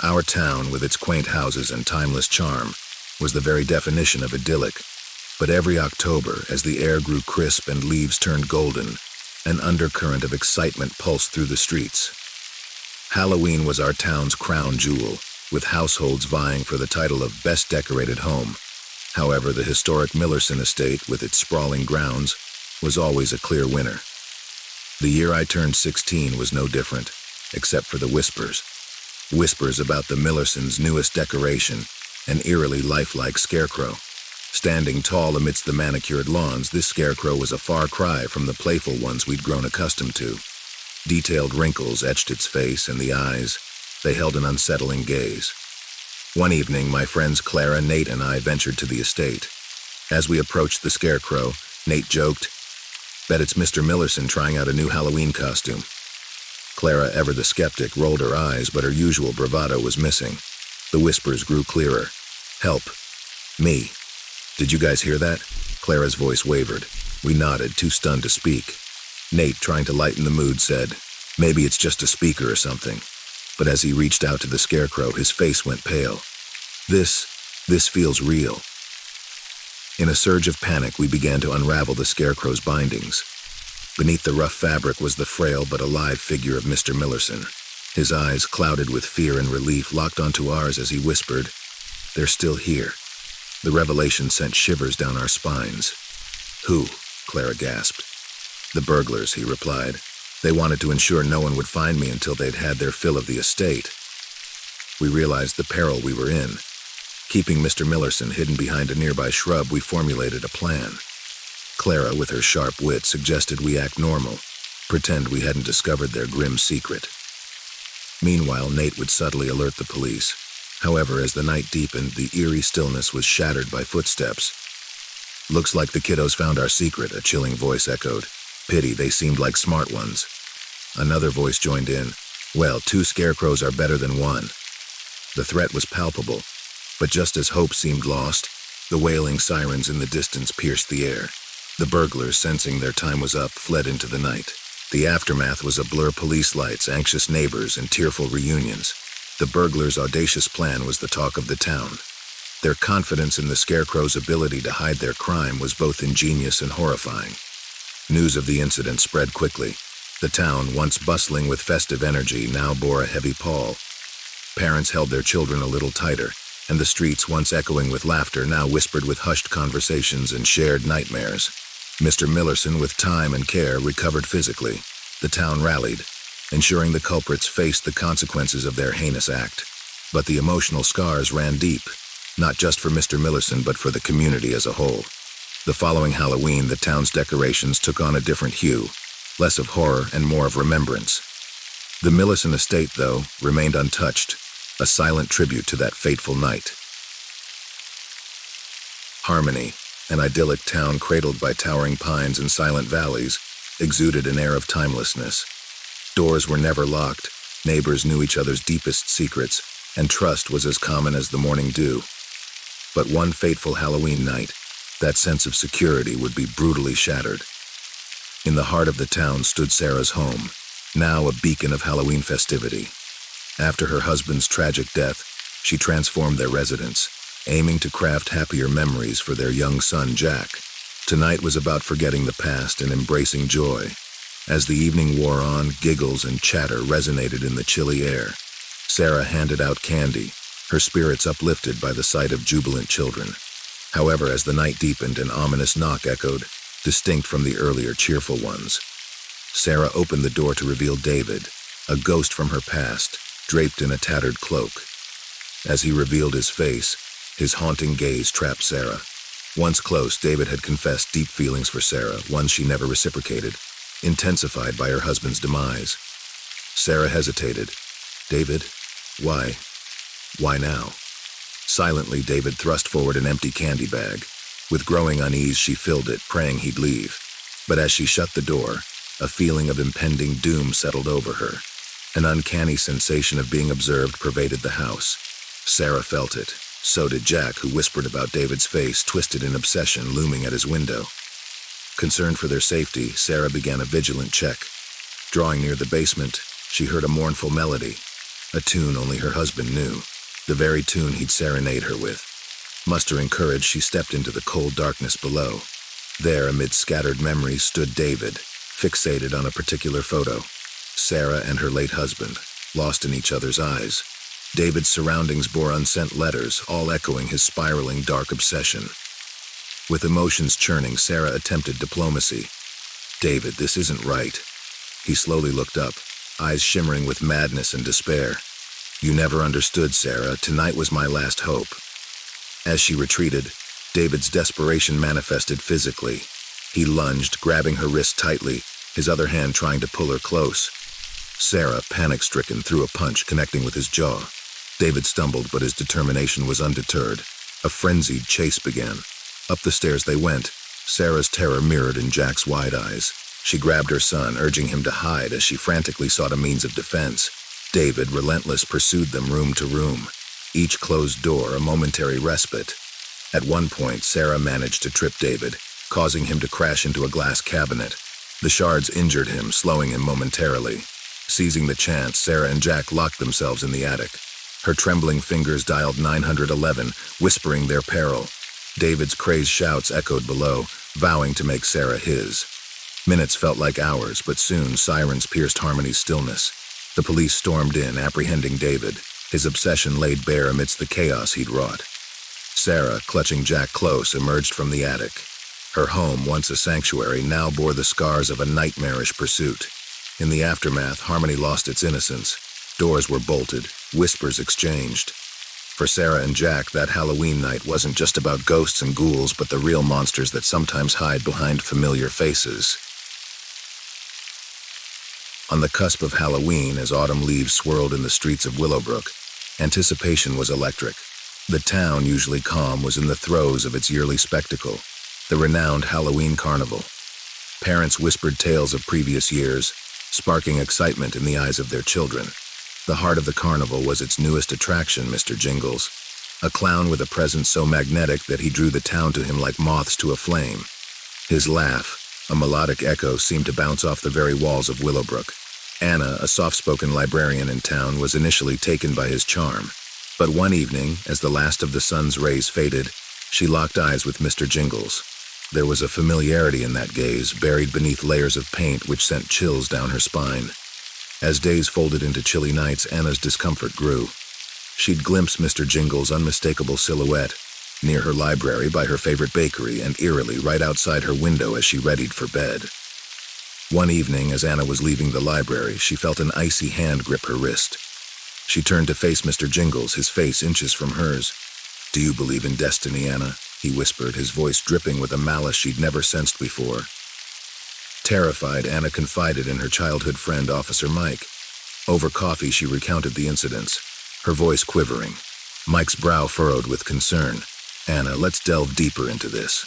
Our town, with its quaint houses and timeless charm, was the very definition of idyllic. But every October, as the air grew crisp and leaves turned golden, an undercurrent of excitement pulsed through the streets. Halloween was our town's crown jewel, with households vying for the title of Best Decorated Home. However, the historic Millerson estate, with its sprawling grounds, was always a clear winner. The year I turned 16 was no different, except for the whispers. Whispers about the Millersons' newest decoration, an eerily lifelike scarecrow. Standing tall amidst the manicured lawns, this scarecrow was a far cry from the playful ones we'd grown accustomed to. Detailed wrinkles etched its face, and the eyes, they held an unsettling gaze. One evening, my friends Clara, Nate, and I ventured to the estate. As we approached the scarecrow, Nate joked, "Bet it's Mr. Millerson trying out a new Halloween costume." Clara, ever the skeptic, rolled her eyes, but her usual bravado was missing. The whispers grew clearer. "Help. Me. Did you guys hear that?" Clara's voice wavered. We nodded, too stunned to speak. Nate, trying to lighten the mood, said, "Maybe it's just a speaker or something." But as he reached out to the scarecrow, his face went pale. This feels real." In a surge of panic, we began to unravel the scarecrow's bindings. Beneath the rough fabric was the frail but alive figure of Mr. Millerson. His eyes, clouded with fear and relief, locked onto ours as he whispered, "They're still here." The revelation sent shivers down our spines. "Who?" Clara gasped. "The burglars," he replied. "They wanted to ensure no one would find me until they'd had their fill of the estate." We realized the peril we were in. Keeping Mr. Millerson hidden behind a nearby shrub, we formulated a plan. Clara, with her sharp wit, suggested we act normal, pretend we hadn't discovered their grim secret. Meanwhile, Nate would subtly alert the police. However, as the night deepened, the eerie stillness was shattered by footsteps. "Looks like the kiddos found our secret," a chilling voice echoed. "Pity, they seemed like smart ones." Another voice joined in. "Well, 2 scarecrows are better than 1. The threat was palpable, but just as hope seemed lost, the wailing sirens in the distance pierced the air. The burglars, sensing their time was up, fled into the night. The aftermath was a blur of police lights, anxious neighbors, and tearful reunions. The burglars' audacious plan was the talk of the town. Their confidence in the scarecrow's ability to hide their crime was both ingenious and horrifying. News of the incident spread quickly. The town, once bustling with festive energy, now bore a heavy pall. Parents held their children a little tighter, and the streets, once echoing with laughter, now whispered with hushed conversations and shared nightmares. Mr. Millerson, with time and care, recovered physically. The town rallied, ensuring the culprits faced the consequences of their heinous act. But the emotional scars ran deep, not just for Mr. Millerson, but for the community as a whole. The following Halloween, the town's decorations took on a different hue, less of horror and more of remembrance. The Millerson estate, though, remained untouched, a silent tribute to that fateful night. Harmony, an idyllic town cradled by towering pines and silent valleys, exuded an air of timelessness. Doors were never locked, neighbors knew each other's deepest secrets, and trust was as common as the morning dew. But one fateful Halloween night, that sense of security would be brutally shattered. In the heart of the town stood Sarah's home, now a beacon of Halloween festivity. After her husband's tragic death, she transformed their residence, aiming to craft happier memories for their young son, Jack. Tonight was about forgetting the past and embracing joy. As the evening wore on, giggles and chatter resonated in the chilly air. Sarah handed out candy, her spirits uplifted by the sight of jubilant children. However, as the night deepened, an ominous knock echoed, distinct from the earlier cheerful ones. Sarah opened the door to reveal David, a ghost from her past, draped in a tattered cloak. As he revealed his face, his haunting gaze trapped Sarah. Once close, David had confessed deep feelings for Sarah, ones she never reciprocated, intensified by her husband's demise. Sarah hesitated. "David, why? Why now?" Silently, David thrust forward an empty candy bag. With growing unease, she filled it, praying he'd leave. But as she shut the door, a feeling of impending doom settled over her. An uncanny sensation of being observed pervaded the house. Sarah felt it. So did Jack, who whispered about David's face, twisted in obsession, looming at his window. Concerned for their safety, Sarah began a vigilant check. Drawing near the basement, she heard a mournful melody. a tune only her husband knew, the very tune he'd serenade her with. Mustering courage, she stepped into the cold darkness below. There, amid scattered memories, stood David, fixated on a particular photo. Sarah and her late husband, lost in each other's eyes. David's surroundings bore unsent letters, all echoing his spiraling dark obsession. With emotions churning, Sarah attempted diplomacy. "David, this isn't right." He slowly looked up, eyes shimmering with madness and despair. "You never understood, Sarah. Tonight was my last hope." As she retreated, David's desperation manifested physically. He lunged, grabbing her wrist tightly, his other hand trying to pull her close. Sarah, panic-stricken, threw a punch, connecting with his jaw. David stumbled, but his determination was undeterred. A frenzied chase began. Up the stairs they went, Sarah's terror mirrored in Jack's wide eyes. She grabbed her son, urging him to hide as she frantically sought a means of defense. David, relentless, pursued them room to room. Each closed door a momentary respite. At one point, Sarah managed to trip David, causing him to crash into a glass cabinet. The shards injured him, slowing him momentarily. Seizing the chance, Sarah and Jack locked themselves in the attic. Her trembling fingers dialed 911, whispering their peril. David's crazed shouts echoed below, vowing to make Sarah his. Minutes felt like hours, but soon sirens pierced Harmony's stillness. The police stormed in, apprehending David, his obsession laid bare amidst the chaos he'd wrought. Sarah, clutching Jack close, emerged from the attic. Her home, once a sanctuary, now bore the scars of a nightmarish pursuit. In the aftermath, Harmony lost its innocence. Doors were bolted, whispers exchanged. For Sarah and Jack, that Halloween night wasn't just about ghosts and ghouls, but the real monsters that sometimes hide behind familiar faces. On the cusp of Halloween, as autumn leaves swirled in the streets of Willowbrook, anticipation was electric. The town, usually calm, was in the throes of its yearly spectacle, the renowned Halloween Carnival. Parents whispered tales of previous years, sparking excitement in the eyes of their children. The heart of the carnival was its newest attraction, Mr. Jingles, a clown with a presence so magnetic that he drew the town to him like moths to a flame. His laugh, a melodic echo, seemed to bounce off the very walls of Willowbrook. Anna, a soft-spoken librarian in town, was initially taken by his charm. But one evening, as the last of the sun's rays faded, she locked eyes with Mr. Jingles. There was a familiarity in that gaze, buried beneath layers of paint which sent chills down her spine. As days folded into chilly nights, Anna's discomfort grew. She'd glimpse Mr. Jingles' unmistakable silhouette, near her library, by her favorite bakery, and eerily right outside her window as she readied for bed. One evening, as Anna was leaving the library, she felt an icy hand grip her wrist. She turned to face Mr. Jingles, his face inches from hers. "Do you believe in destiny, Anna?" he whispered, his voice dripping with a malice she'd never sensed before. Terrified, Anna confided in her childhood friend, Officer Mike. Over coffee, she recounted the incidents, her voice quivering. Mike's brow furrowed with concern. "Anna, let's delve deeper into this."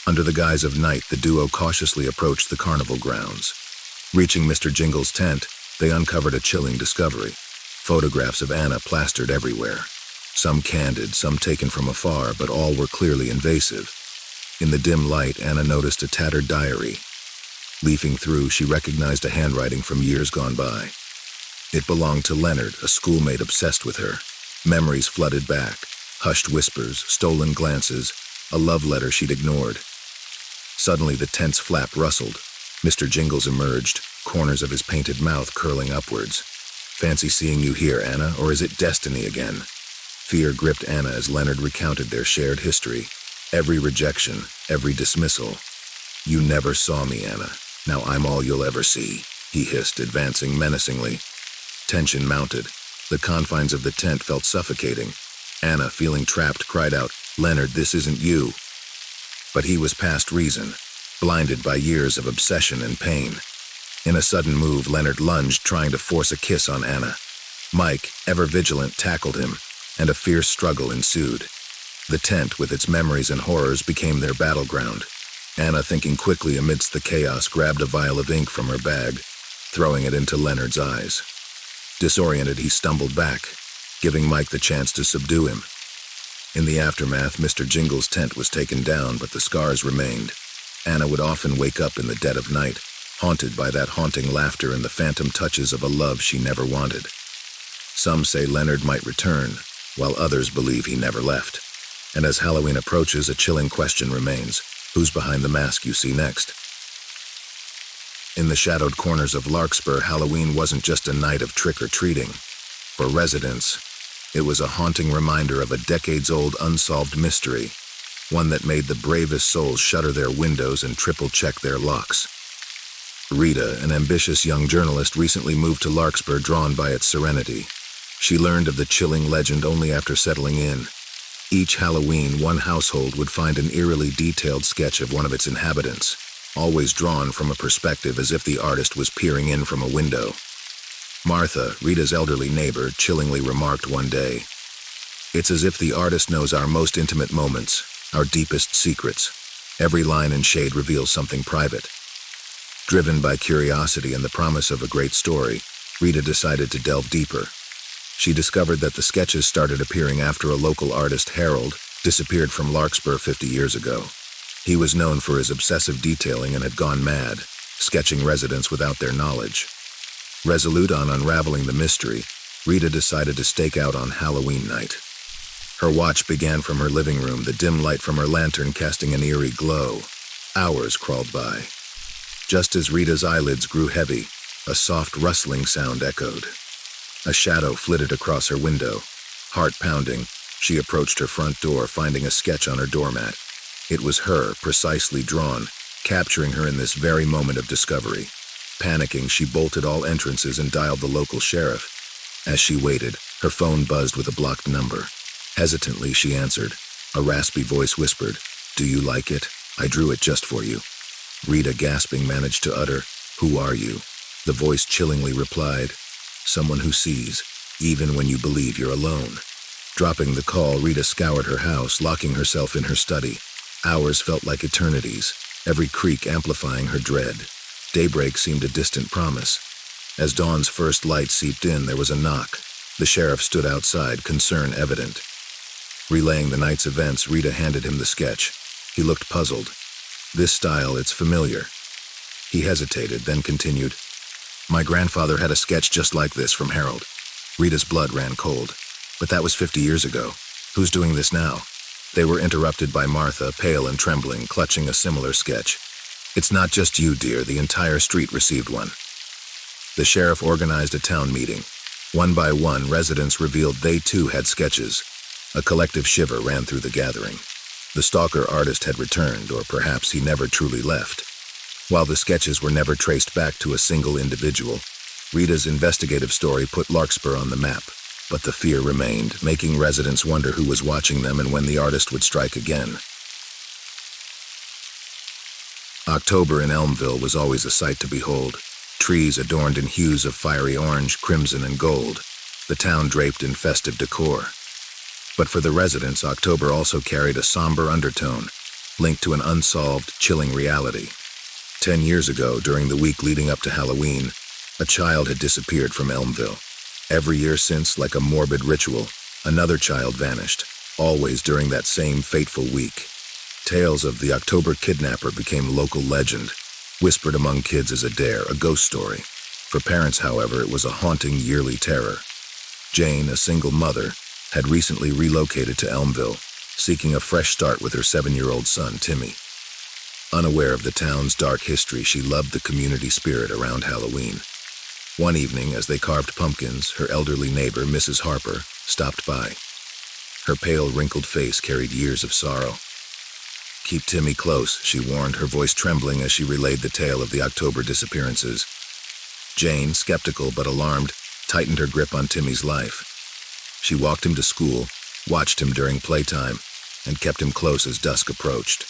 Under the guise of night, the duo cautiously approached the carnival grounds. Reaching Mr. Jingles' tent, they uncovered a chilling discovery. Photographs of Anna plastered everywhere. Some candid, some taken from afar, but all were clearly invasive. In the dim light, Anna noticed a tattered diary. Leafing through, she recognized a handwriting from years gone by. It belonged to Leonard, a schoolmate obsessed with her. Memories flooded back, hushed whispers, stolen glances, a love letter she'd ignored. Suddenly, the tent's flap rustled. Mr. Jingles emerged, corners of his painted mouth curling upwards. "Fancy seeing you here, Anna, or is it destiny again?" Fear gripped Anna as Leonard recounted their shared history. Every rejection, every dismissal. "You never saw me, Anna. Now I'm all you'll ever see," he hissed, advancing menacingly. Tension mounted. The confines of the tent felt suffocating. Anna, feeling trapped, cried out, "Leonard, this isn't you." But he was past reason, blinded by years of obsession and pain. In a sudden move, Leonard lunged, trying to force a kiss on Anna. Mike, ever vigilant, tackled him, and a fierce struggle ensued. The tent, with its memories and horrors, became their battleground. Anna, thinking quickly amidst the chaos, grabbed a vial of ink from her bag, throwing it into Leonard's eyes. Disoriented, he stumbled back, giving Mike the chance to subdue him. In the aftermath, Mr. Jingles' tent was taken down, but the scars remained. Anna would often wake up in the dead of night, haunted by that haunting laughter and the phantom touches of a love she never wanted. Some say Leonard might return, while others believe he never left. And as Halloween approaches, a chilling question remains: who's behind the mask you see next? In the shadowed corners of Larkspur, Halloween wasn't just a night of trick-or-treating. For residents, it was a haunting reminder of a decades-old unsolved mystery, one that made the bravest souls shutter their windows and triple-check their locks. Rita, an ambitious young journalist, recently moved to Larkspur, drawn by its serenity. She learned of the chilling legend only after settling in. Each Halloween, one household would find an eerily detailed sketch of one of its inhabitants, always drawn from a perspective as if the artist was peering in from a window. Martha, Rita's elderly neighbor, chillingly remarked one day, "It's as if the artist knows our most intimate moments, our deepest secrets. Every line and shade reveals something private." Driven by curiosity and the promise of a great story, Rita decided to delve deeper. She discovered that the sketches started appearing after a local artist, Harold, disappeared from Larkspur 50 years ago. He was known for his obsessive detailing and had gone mad, sketching residents without their knowledge. Resolute on unraveling the mystery, Rita decided to stake out on Halloween night. Her watch began from her living room, the dim light from her lantern casting an eerie glow. Hours crawled by. Just as Rita's eyelids grew heavy, a soft rustling sound echoed. A shadow flitted across her window. Heart pounding, she approached her front door, finding a sketch on her doormat. It was her, precisely drawn, capturing her in this very moment of discovery. Panicking, she bolted all entrances and dialed the local sheriff. As she waited, her phone buzzed with a blocked number. Hesitantly, she answered. A raspy voice whispered, "Do you like it? I drew it just for you." Rita, gasping, managed to utter, "Who are you?" The voice chillingly replied, "Someone who sees, even when you believe you're alone." Dropping the call, Rita scoured her house, locking herself in her study. Hours felt like eternities, every creak amplifying her dread. Daybreak seemed a distant promise. As dawn's first light seeped in, there was a knock. The sheriff stood outside, concern evident. Relaying the night's events, Rita handed him the sketch. He looked puzzled. "This style, it's familiar." He hesitated, then continued, "My grandfather had a sketch just like this from Harold." Rita's blood ran cold. "But that was 50 years ago. Who's doing this now?" They were interrupted by Martha, pale and trembling, clutching a similar sketch. "It's not just you, dear. The entire street received one." The sheriff organized a town meeting. One by one, residents revealed they too had sketches. A collective shiver ran through the gathering. The stalker artist had returned, or perhaps he never truly left. While the sketches were never traced back to a single individual, Rita's investigative story put Larkspur on the map. But the fear remained, making residents wonder who was watching them and when the artist would strike again. October in Elmville was always a sight to behold. Trees adorned in hues of fiery orange, crimson, and gold, the town draped in festive decor. But for the residents, October also carried a somber undertone, linked to an unsolved, chilling reality. 10 years ago, during the week leading up to Halloween, a child had disappeared from Elmville. Every year since, like a morbid ritual, another child vanished, always during that same fateful week. Tales of the October kidnapper became local legend, whispered among kids as a dare, a ghost story. For parents, however, it was a haunting yearly terror. Jane, a single mother, had recently relocated to Elmville, seeking a fresh start with her 7-year-old son, Timmy. Unaware of the town's dark history, she loved the community spirit around Halloween. One evening, as they carved pumpkins, her elderly neighbor, Mrs. Harper, stopped by. Her pale, wrinkled face carried years of sorrow. "Keep Timmy close," she warned, her voice trembling as she relayed the tale of the October disappearances. Jane, skeptical but alarmed, tightened her grip on Timmy's life. She walked him to school, watched him during playtime, and kept him close as dusk approached.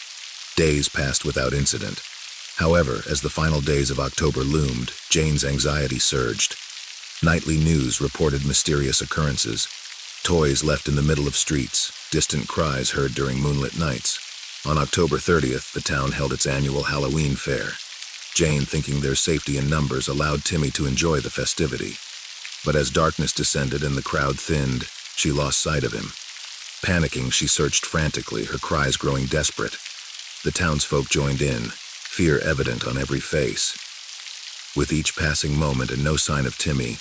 Days passed without incident. However, as the final days of October loomed, Jane's anxiety surged. Nightly news reported mysterious occurrences. Toys left in the middle of streets, distant cries heard during moonlit nights. On October 30th, the town held its annual Halloween fair. Jane, thinking their safety in numbers, allowed Timmy to enjoy the festivity. But as darkness descended and the crowd thinned, she lost sight of him. Panicking, she searched frantically, her cries growing desperate. The townsfolk joined in, fear evident on every face. With each passing moment and no sign of Timmy,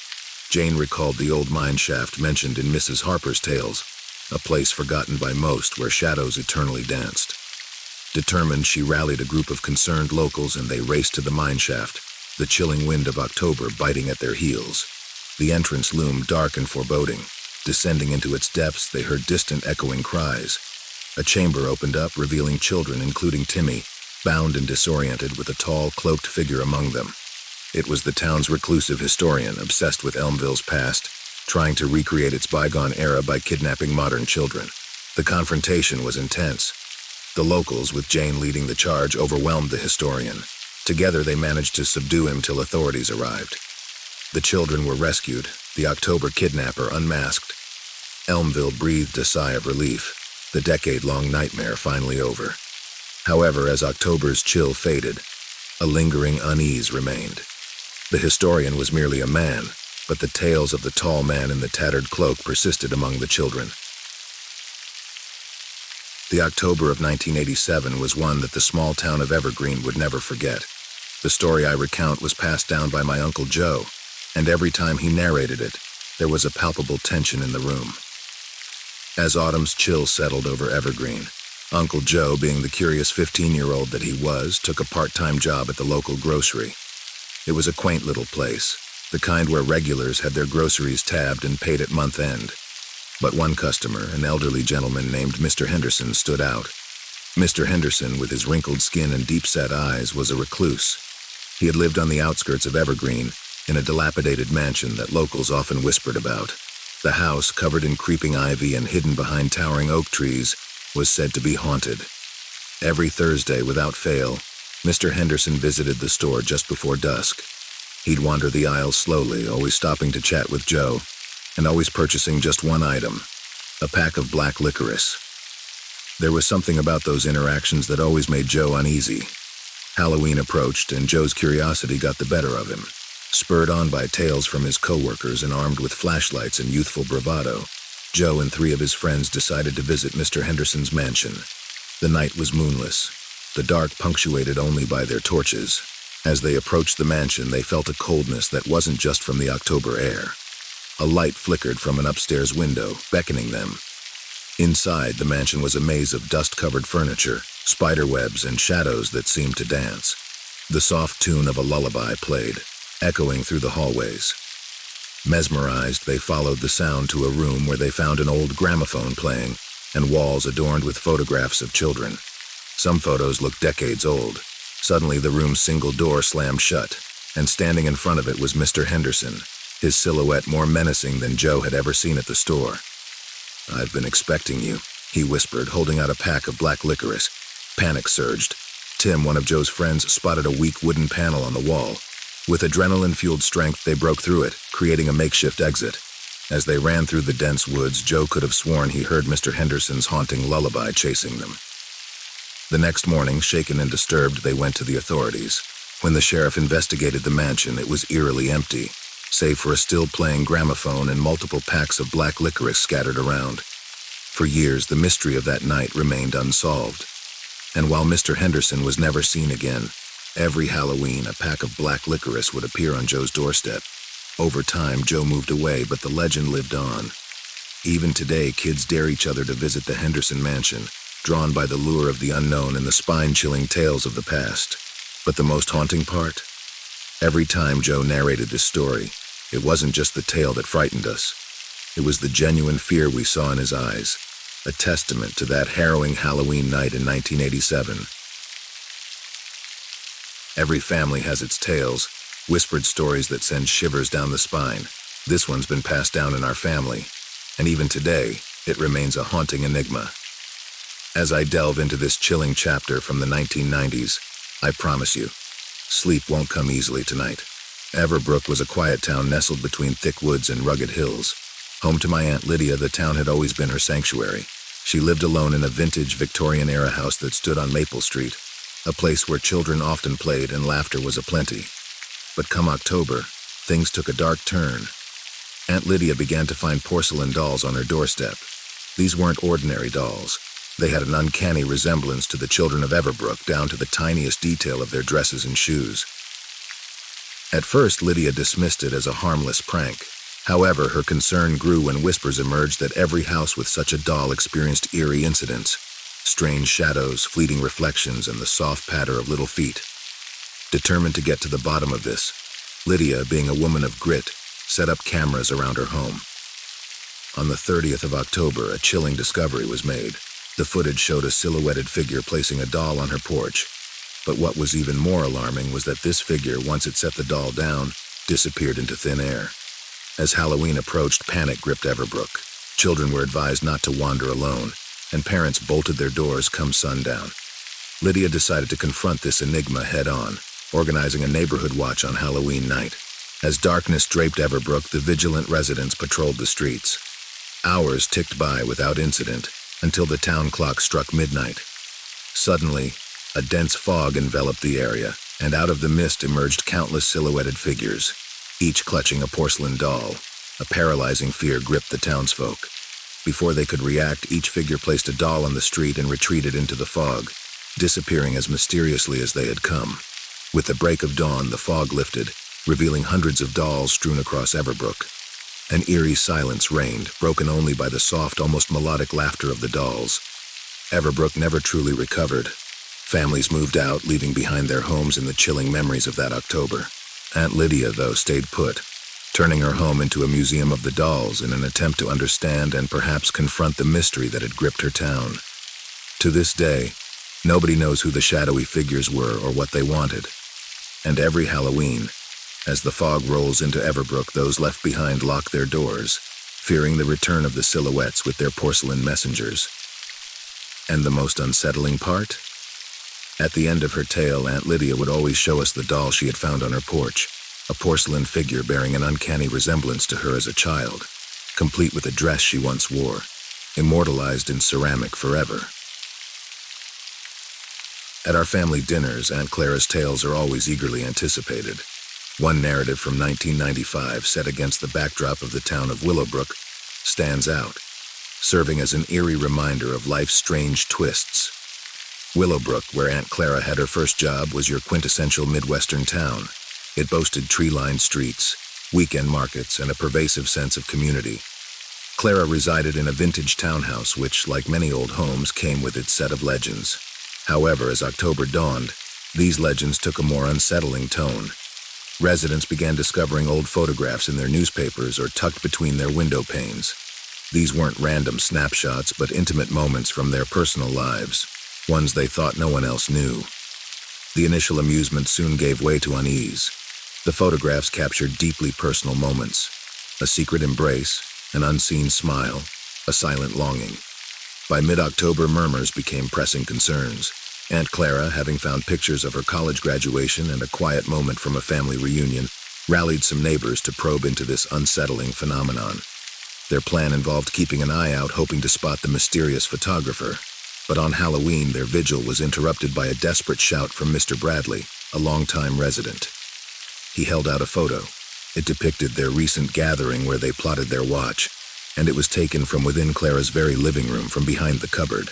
Jane recalled the old mine shaft mentioned in Mrs. Harper's tales, a place forgotten by most where shadows eternally danced. Determined, she rallied a group of concerned locals and they raced to the mine shaft, the chilling wind of October biting at their heels. The entrance loomed dark and foreboding. Descending into its depths, they heard distant echoing cries. A chamber opened up, revealing children, including Timmy, bound and disoriented with a tall, cloaked figure among them. It was the town's reclusive historian, obsessed with Elmville's past, trying to recreate its bygone era by kidnapping modern children. The confrontation was intense. The locals, with Jane leading the charge, overwhelmed the historian. Together they managed to subdue him till authorities arrived. The children were rescued, the October kidnapper unmasked. Elmville breathed a sigh of relief, the decade-long nightmare finally over. However, as October's chill faded, a lingering unease remained. The historian was merely a man, but the tales of the tall man in the tattered cloak persisted among the children. The October of 1987 was one that the small town of Evergreen would never forget. The story I recount was passed down by my Uncle Joe, and every time he narrated it, there was a palpable tension in the room. As autumn's chill settled over Evergreen, Uncle Joe, being the curious 15-year-old that he was, took a part-time job at the local grocery. It was a quaint little place, the kind where regulars had their groceries tabbed and paid at month end. But one customer, an elderly gentleman named Mr. Henderson, stood out. Mr. Henderson, with his wrinkled skin and deep-set eyes, was a recluse. He had lived on the outskirts of Evergreen, in a dilapidated mansion that locals often whispered about. The house, covered in creeping ivy and hidden behind towering oak trees, was said to be haunted. Every Thursday, without fail, Mr. Henderson visited the store just before dusk. He'd wander the aisles slowly, always stopping to chat with Joe, and always purchasing just one item, a pack of black licorice. There was something about those interactions that always made Joe uneasy. Halloween approached, and Joe's curiosity got the better of him. Spurred on by tales from his co-workers and armed with flashlights and youthful bravado, Joe and 3 of his friends decided to visit Mr. Henderson's mansion. The night was moonless, the dark punctuated only by their torches. As they approached the mansion, they felt a coldness that wasn't just from the October air. A light flickered from an upstairs window, beckoning them. Inside, the mansion was a maze of dust-covered furniture, spiderwebs, and shadows that seemed to dance. The soft tune of a lullaby played, echoing through the hallways. Mesmerized, they followed the sound to a room where they found an old gramophone playing and walls adorned with photographs of children. Some photos looked decades old. Suddenly, the room's single door slammed shut, and standing in front of it was Mr. Henderson, his silhouette more menacing than Joe had ever seen at the store. "I've been expecting you," he whispered, holding out a pack of black licorice. Panic surged. Tim, one of Joe's friends, spotted a weak wooden panel on the wall. With adrenaline-fueled strength, they broke through it, creating a makeshift exit. As they ran through the dense woods, Joe could have sworn he heard Mr. Henderson's haunting lullaby chasing them. The next morning, shaken and disturbed, they went to the authorities. When the sheriff investigated the mansion, it was eerily empty, save for a still-playing gramophone and multiple packs of black licorice scattered around. For years, the mystery of that night remained unsolved. And while Mr. Henderson was never seen again, every Halloween, a pack of black licorice would appear on Joe's doorstep. Over time, Joe moved away, but the legend lived on. Even today, kids dare each other to visit the Henderson mansion, drawn by the lure of the unknown and the spine-chilling tales of the past. But the most haunting part? Every time Joe narrated this story, it wasn't just the tale that frightened us. It was the genuine fear we saw in his eyes, a testament to that harrowing Halloween night in 1987. Every family has its tales, whispered stories that send shivers down the spine. This one's been passed down in our family, and even today, it remains a haunting enigma. As I delve into this chilling chapter from the 1990s, I promise you, sleep won't come easily tonight. Everbrook was a quiet town nestled between thick woods and rugged hills. Home to my Aunt Lydia, the town had always been her sanctuary. She lived alone in a vintage Victorian-era house that stood on Maple Street, a place where children often played and laughter was aplenty. But come October, things took a dark turn. Aunt Lydia began to find porcelain dolls on her doorstep. These weren't ordinary dolls. They had an uncanny resemblance to the children of Everbrook, down to the tiniest detail of their dresses and shoes. At first, Lydia dismissed it as a harmless prank. However, her concern grew when whispers emerged that every house with such a doll experienced eerie incidents, strange shadows, fleeting reflections, and the soft patter of little feet. Determined to get to the bottom of this, Lydia, being a woman of grit, set up cameras around her home. On the 30th of October, a chilling discovery was made. The footage showed a silhouetted figure placing a doll on her porch. But what was even more alarming was that this figure, once it set the doll down, disappeared into thin air. As Halloween approached, panic gripped Everbrook. Children were advised not to wander alone, and parents bolted their doors come sundown. Lydia decided to confront this enigma head-on, organizing a neighborhood watch on Halloween night. As darkness draped Everbrook, the vigilant residents patrolled the streets. Hours ticked by without incident, until the town clock struck midnight. Suddenly, a dense fog enveloped the area, and out of the mist emerged countless silhouetted figures, each clutching a porcelain doll. A paralyzing fear gripped the townsfolk. Before they could react, each figure placed a doll on the street and retreated into the fog, disappearing as mysteriously as they had come. With the break of dawn, the fog lifted, revealing hundreds of dolls strewn across Everbrook. An eerie silence reigned, broken only by the soft, almost melodic laughter of the dolls. Everbrook never truly recovered. Families moved out, leaving behind their homes in the chilling memories of that October. Aunt Lydia, though, stayed put, turning her home into a museum of the dolls in an attempt to understand and perhaps confront the mystery that had gripped her town. To this day, nobody knows who the shadowy figures were or what they wanted. And every Halloween, as the fog rolls into Everbrook, those left behind lock their doors, fearing the return of the silhouettes with their porcelain messengers. And the most unsettling part? At the end of her tale, Aunt Lydia would always show us the doll she had found on her porch, a porcelain figure bearing an uncanny resemblance to her as a child, complete with a dress she once wore, immortalized in ceramic forever. At our family dinners, Aunt Clara's tales are always eagerly anticipated. One narrative from 1995, set against the backdrop of the town of Willowbrook, stands out, serving as an eerie reminder of life's strange twists. Willowbrook, where Aunt Clara had her first job, was your quintessential Midwestern town. It boasted tree-lined streets, weekend markets, and a pervasive sense of community. Clara resided in a vintage townhouse which, like many old homes, came with its set of legends. However, as October dawned, these legends took a more unsettling tone. Residents began discovering old photographs in their newspapers or tucked between their window panes. These weren't random snapshots, but intimate moments from their personal lives, ones they thought no one else knew. The initial amusement soon gave way to unease. The photographs captured deeply personal moments, a secret embrace, an unseen smile, a silent longing. By mid-October, murmurs became pressing concerns. Aunt Clara, having found pictures of her college graduation and a quiet moment from a family reunion, rallied some neighbors to probe into this unsettling phenomenon. Their plan involved keeping an eye out, hoping to spot the mysterious photographer. But on Halloween, their vigil was interrupted by a desperate shout from Mr. Bradley, a longtime resident. He held out a photo. It depicted their recent gathering where they plotted their watch, and it was taken from within Clara's very living room from behind the cupboard.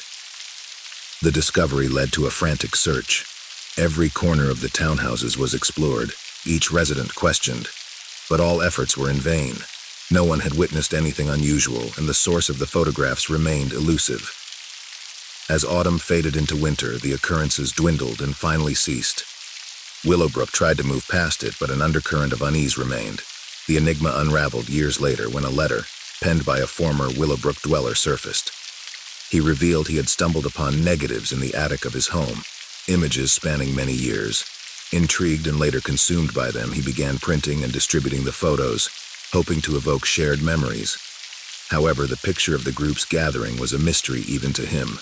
The discovery led to a frantic search. Every corner of the townhouses was explored, each resident questioned, but all efforts were in vain. No one had witnessed anything unusual, and the source of the photographs remained elusive. As autumn faded into winter, the occurrences dwindled and finally ceased. Willowbrook tried to move past it, but an undercurrent of unease remained. The enigma unraveled years later when a letter, penned by a former Willowbrook dweller, surfaced. He revealed he had stumbled upon negatives in the attic of his home, images spanning many years. Intrigued and later consumed by them, he began printing and distributing the photos, hoping to evoke shared memories. However, the picture of the group's gathering was a mystery even to him.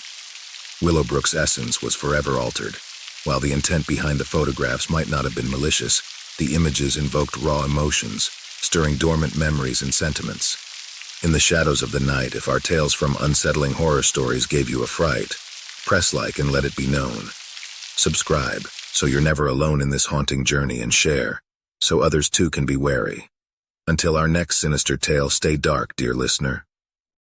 Willowbrook's essence was forever altered. While the intent behind the photographs might not have been malicious, the images invoked raw emotions, stirring dormant memories and sentiments. In the shadows of the night, if our tales from unsettling horror stories gave you a fright, press like and let it be known. Subscribe, so you're never alone in this haunting journey, and share, so others too can be wary. Until our next sinister tale, stay dark, dear listener.